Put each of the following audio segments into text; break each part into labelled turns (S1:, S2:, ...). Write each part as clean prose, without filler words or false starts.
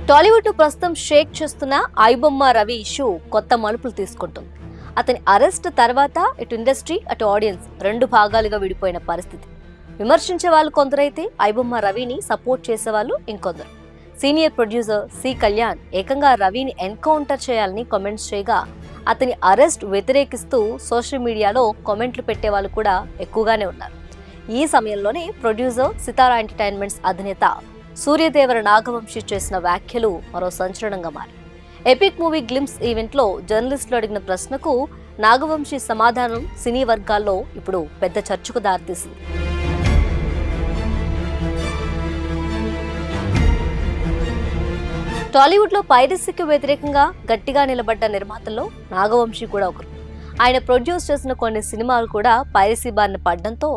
S1: టాలీవుడ్ ను ప్రస్తుతం షేక్ చేస్తున్న ఐబొమ్మ రవి ఇష్యూ కొత్త మలుపులు తీసుకుంటుంది. అతని అరెస్ట్ తర్వాత ఇటు ఇండస్ట్రీ అటు ఆడియన్స్ రెండు భాగాలుగా విడిపోయిన పరిస్థితి. విమర్శించే వాళ్ళు కొందరైతే ఐబొమ్మ రవిని సపోర్ట్ చేసేవాళ్ళు ఇంకొందరు. సీనియర్ ప్రొడ్యూసర్ సి కళ్యాణ్ ఏకంగా రవిని ఎన్కౌంటర్ చేయాలని కామెంట్స్ చేయగా, అతని అరెస్ట్ వ్యతిరేకిస్తూ సోషల్ మీడియాలో కామెంట్లు పెట్టేవాళ్ళు కూడా ఎక్కువగానే ఉన్నారు. ఈ సమయంలోనే ప్రొడ్యూసర్ సితారా ఎంటర్టైన్మెంట్స్ అధినేత సూర్యదేవర నాగవంశి చేసిన వ్యాఖ్యలు మరో సంచలనంగా మారాయి. ఎపిక్ మూవీ గ్లిమ్స్ ఈవెంట్ లో జర్నలిస్టులు అడిగిన ప్రశ్నకు నాగవంశి సమాధానం సినీ వర్గాల్లో ఇప్పుడు పెద్ద చర్చకు దారితీసింది. టాలీవుడ్ లో పైరసీకి వ్యతిరేకంగా గట్టిగా నిలబడ్డ నిర్మాతల్లో నాగవంశి కూడా ఒకరు. ఆయన ప్రొడ్యూస్ చేసిన కొన్ని సినిమాలు కూడా పైరసీ బారిన పడడంతో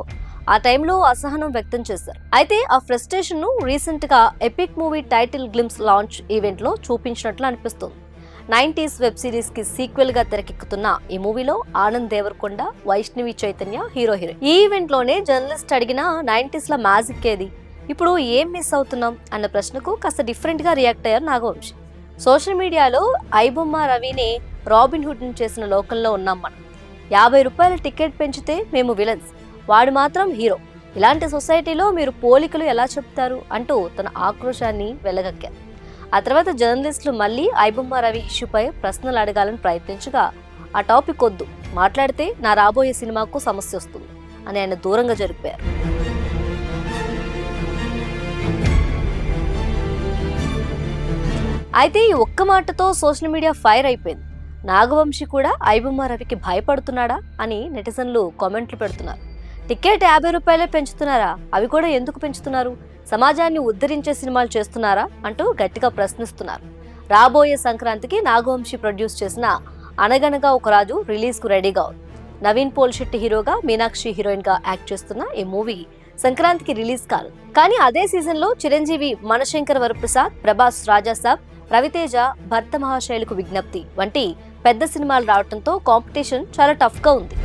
S1: ఆ టైంలో అసహనం వ్యక్తం చేశారు. అయితే ఆ ఫ్రస్ట్రేషన్ ను రీసెంట్ గా epic movie title glimpse launch event లో చూపించినట్లు అనిపిస్తుంది. 90s వెబ్ సిరీస్ కి సీక్వెల్ గా తెరకెక్కుతున్న ఈ మూవీలో ఆనంద్ దేవరకొండ, వైష్ణవి చైతన్య హీరోయిన్. ఈ ఈవెంట్ లోనే జర్నలిస్ట్ అడిగిన 90s లో మ్యాజిక్ ఏది, ఇప్పుడు ఏం మిస్ అవుతున్నాం అన్న ప్రశ్నకు కాస్త డిఫరెంట్ గా రియాక్ట్ అయ్యారు నాగవంశి. సోషల్ మీడియాలో ఐబొమ్మ రవిని రాబిన్ హుడ్ చేసిన లోకంలో ఉన్నాం మనం. 50 రూపాయల టికెట్ పెంచితే మేము విలన్స్, వాడు మాత్రం హీరో. ఇలాంటి సొసైటీలో మీరు పోలికలు ఎలా చెప్తారు అంటూ తన ఆక్రోశాన్ని వెళ్లగక్కారు. ఆ తర్వాత జర్నలిస్టులు మళ్లీ ఐబొమ్మ రవి ఇష్యూపై ప్రశ్నలు అడగాలని ప్రయత్నించగా, ఆ టాపిక్ వద్దు, మాట్లాడితే నా రాబోయే సినిమాకు సమస్య వస్తుంది అని ఆయన దూరంగా జరిపారు. అయితే ఈ ఒక్క మాటతో సోషల్ మీడియా ఫైర్ అయిపోయింది. నాగవంశి కూడా ఐబొమ్మ రవికి భయపడుతున్నాడా అని నెటిజన్లు కామెంట్లు పెడుతున్నారు. టికెట్ 50 రూపాయలే పెంచుతున్నారా, అవి కూడా ఎందుకు పెంచుతున్నారు, సమాజాన్ని ఉద్ధరించే సినిమాలు చేస్తున్నారా అంటూ గట్టిగా ప్రశ్నిస్తున్నారు. రాబోయే సంక్రాంతికి నాగవంశి ప్రొడ్యూస్ చేసిన అనగనగా ఒక రాజు రిలీజ్ కు రెడీగా ఉంది. నవీన్ పోల్శెట్టి హీరోగా, మీనాక్షి హీరోయిన్ గా యాక్ట్ చేస్తున్న ఈ మూవీ సంక్రాంతికి రిలీజ్ కాదు. కానీ అదే సీజన్ లో చిరంజీవి, మనశంకర్ వరప్రసాద్, ప్రభాస్, రాజాసాబ్, రవితేజ, భర్త మహాశైలకు విజ్ఞప్తి వంటి పెద్ద సినిమాలు రావడంతో కాంపిటీషన్ చాలా టఫ్ గా ఉంది.